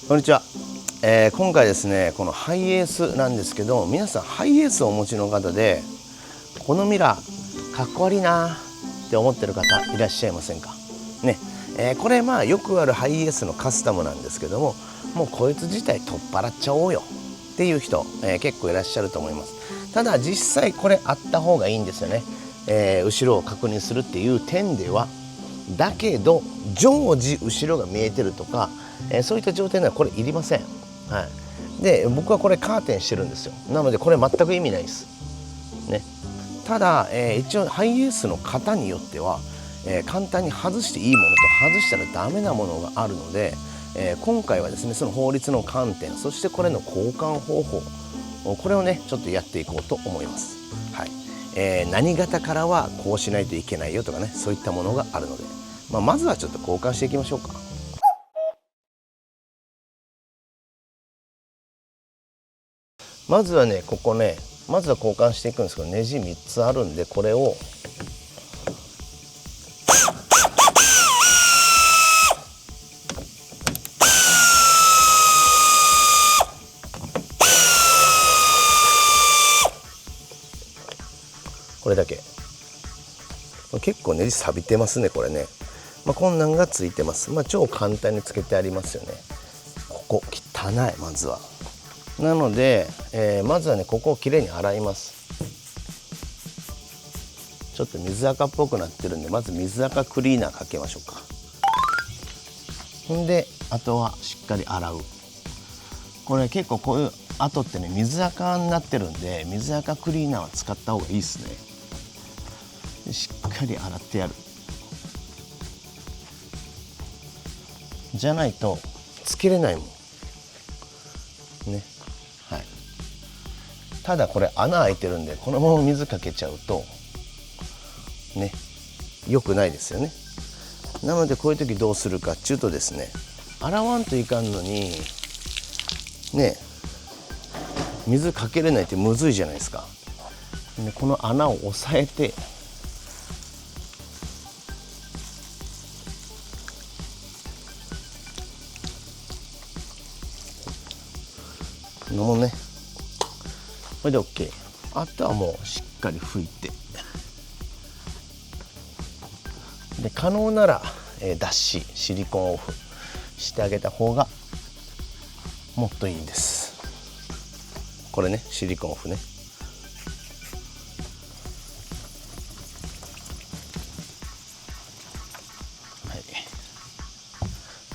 こんにちは。今回ですね、このハイエースなんですけど、皆さんハイエースをお持ちの方で、このミラーかっこ悪いなって思ってる方いらっしゃいませんかね。これよくあるハイエースのカスタムなんですけども、もうこいつ自体取っ払っちゃおうよっていう人、結構いらっしゃると思います。ただ実際これあった方がいいんですよね。後ろを確認するっていう点では。だけど常時後ろが見えてるとか、そういった状態ではこれいりません。はい、で僕はこれカーテンしてるんですよ。なのでこれ全く意味ないです。ね、ただ、一応ハイエースの型によっては、簡単に外していいものと外したらダメなものがあるので、今回はですねその法律の観点、そしてこれの交換方法、これをねちょっとやっていこうと思います。はい、何型からはこうしないといけないよとかね、そういったものがあるので、まずはちょっと交換していきましょうか。まずはねここね、まずは交換していくんですけど、ネジ3つあるんで、これをこれだけ。結構ネジ錆びてますねこれね。こんなんがついてます。超簡単につけてありますよね。ここ汚い。まずはなので、まずはねここをきれいに洗います。ちょっと水垢っぽくなってるんで、まず水垢クリーナーかけましょうか。ほんであとはしっかり洗う。これ結構こういう跡ってね水垢になってるんで、水垢クリーナーは使った方がいいですね。しっかり洗ってやる。じゃないとつけれないもんね。はい、ただこれ穴開いてるんで、このまま水かけちゃうとね良くないですよね。なのでこういう時どうするかっていうとですね、洗わんといかんのにね水かけれないってむずいじゃないですか。でこの穴を押さえて、のね、これで OK。 あとはもうしっかり拭いて、で可能なら、脱脂シリコンオフしてあげた方がもっといいです。これねシリコンオフね。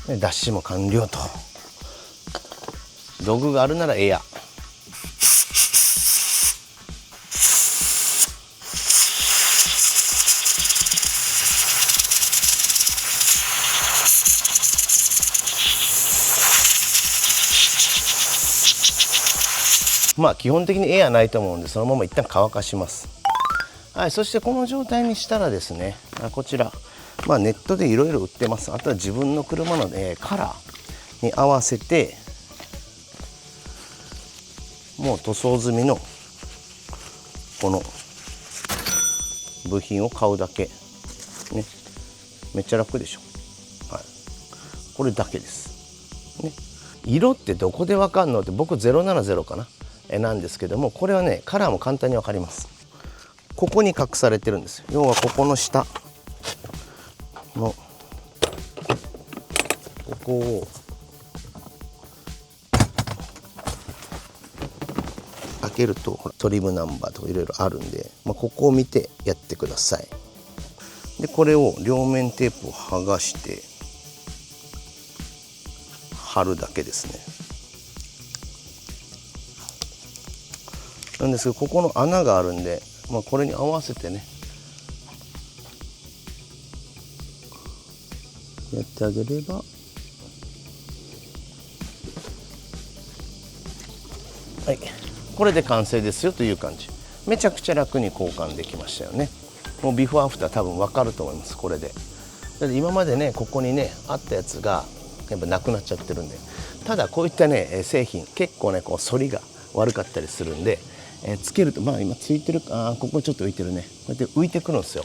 はい、で脱脂も完了と。道具があるならエア。基本的にエアないと思うんで、そのまま一旦乾かします。はい、そしてこの状態にしたらですね、こちら、ネットでいろいろ売ってます。あとは自分の車の、カラーに合わせてもう塗装済みのこの部品を買うだけね。めっちゃ楽でしょ。はい、これだけですね。色ってどこでわかんのって、僕070かななんですけども、これはねカラーも簡単にわかります。ここに隠されてるんですよ。要はここの下のここを開けるとトリムナンバーとかいろいろあるんで、ここを見てやってください。でこれを両面テープを剥がして貼るだけですね。なんですけどここの穴があるんで、これに合わせてねやってあげれば、はい、これで完成ですよという感じ。めちゃくちゃ楽に交換できましたよね。もうビフォーアフター多分分かると思います。これでだって今までねここにねあったやつがやっぱなくなっちゃってるんで。ただこういったね製品結構ねこう反りが悪かったりするんで、つけると今ついてるか、ここちょっと浮いてるね。こうやって浮いてくるんですよ。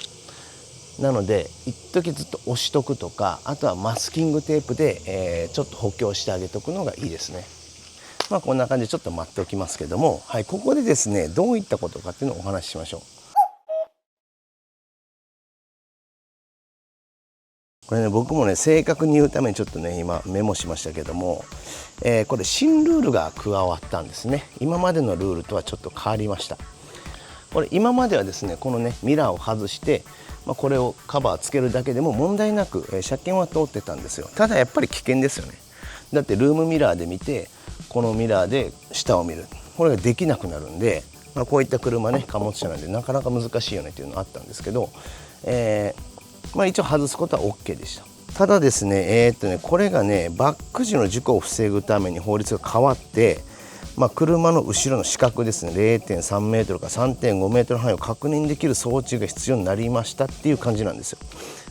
なので一時ずっと押しとくとか、あとはマスキングテープで、ちょっと補強してあげとくのがいいですね。まあこんな感じでちょっと待っておきますけども、はい、ここでですねどういったことかっていうのをお話ししましょう。これね、僕もね正確に言うためにちょっとね今メモしましたけども、これ新ルールが加わったんですね。今までのルールとはちょっと変わりました。これ今まではですねこのねミラーを外して、これをカバーつけるだけでも問題なく、車検は通ってたんですよ。ただやっぱり危険ですよね。だってルームミラーで見てこのミラーで下を見る、これができなくなるんで、こういった車ね貨物車なんでなかなか難しいよねっていうのがあったんですけど、一応外すことは OK でした。ただですねこれがねバック時の事故を防ぐために法律が変わって、車の後ろの死角ですね 0.3 メートルか 3.5 メートル範囲を確認できる装置が必要になりましたっていう感じなんですよ。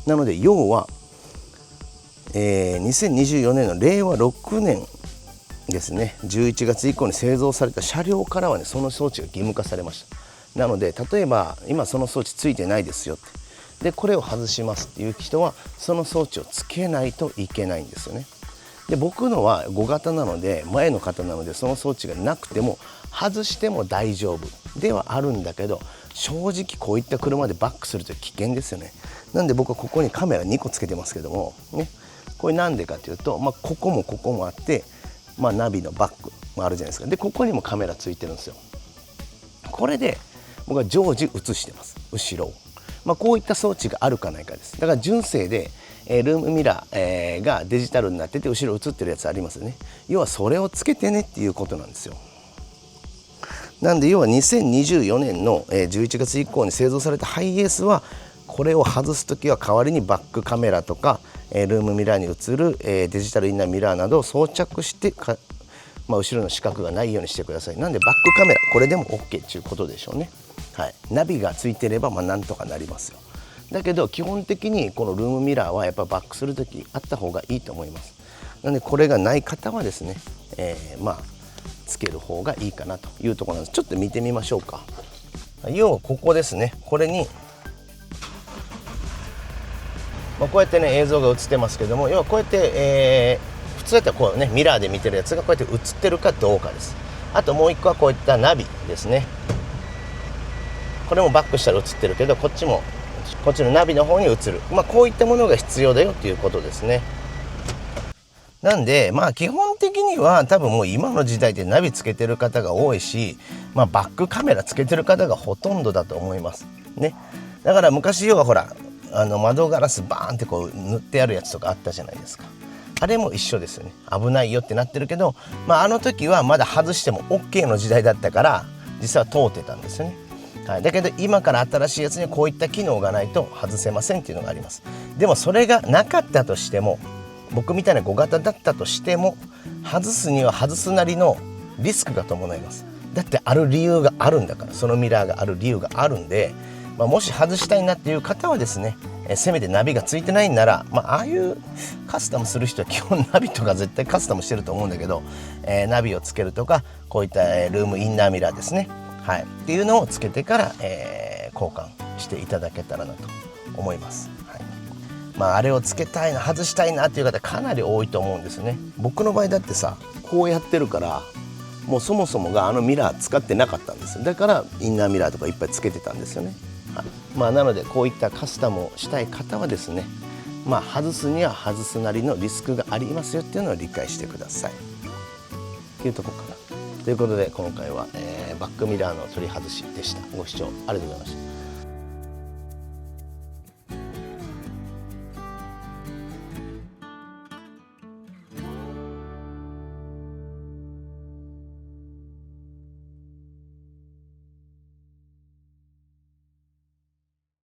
なので要は、2024年の令和6年ですね11月以降に製造された車両からはねその装置が義務化されました。なので例えば今その装置ついてないですよってでこれを外しますっていう人はその装置をつけないといけないんですよね。で僕のは5型なので前の型なのでその装置がなくても外しても大丈夫ではあるんだけど、正直こういった車でバックすると危険ですよね。なんで僕はここにカメラ2個つけてますけどもね、これなんでかというと、ここもここもあって、ナビのバックもあるじゃないですか。でここにもカメラついてるんですよ。これで僕は常時映してます後ろを。こういった装置があるかないかです。だから純正で、ルームミラー、がデジタルになってて後ろ映ってるやつありますよね。要はそれをつけてねっていうことなんですよ。なんで要は2024年の11月以降に製造されたハイエースはこれを外すときは代わりにバックカメラとかルームミラーに映るデジタルインナーミラーなどを装着して後ろの死角がないようにしてください。なんでバックカメラこれでも OK っていうことでしょうね。はい、ナビがついてればなんとかなりますよ。だけど基本的にこのルームミラーはやっぱバックするときあった方がいいと思います。なのでこれがない方はですね、つける方がいいかなというところなんです。ちょっと見てみましょうか。要はここですね。これに、こうやってね映像が映ってますけども、要はこうやって、普通だったらこうねミラーで見てるやつがこうやって映ってるかどうかです。あともう一個はこういったナビですね。これもバックしたら映ってるけどこっちのナビの方に映る、こういったものが必要だよっていうことですね。なんで基本的には多分もう今の時代でナビつけてる方が多いし、バックカメラつけてる方がほとんどだと思いますね。だから昔要はほら窓ガラスバーンってこう塗ってあるやつとかあったじゃないですか。あれも一緒ですよね。危ないよってなってるけど、あの時はまだ外しても OK の時代だったから実は通ってたんですよね。はい、だけど今から新しいやつにはこういった機能がないと外せませんっていうのがあります。でもそれがなかったとしても、僕みたいな5型だったとしても外すには外すなりのリスクが伴います。だってある理由があるんだから、そのミラーがある理由があるんで、もし外したいなっていう方はですね、せめてナビがついてないんなら、ああいうカスタムする人は基本ナビとか絶対カスタムしてると思うんだけど、ナビをつけるとかこういったルームインナーミラーですね、はい、っていうのをつけてから、交換していただけたらなと思います。はい、あれをつけたいな外したいなっていう方かなり多いと思うんですね。僕の場合だってさこうやってるからもうそもそもがミラー使ってなかったんですよ。だからインナーミラーとかいっぱいつけてたんですよね。はい、なのでこういったカスタムをしたい方はですね、外すには外すなりのリスクがありますよっていうのを理解してくださいっていうところかな。ということで今回は、バックミラーの取り外しでした。ご視聴ありがとうございました。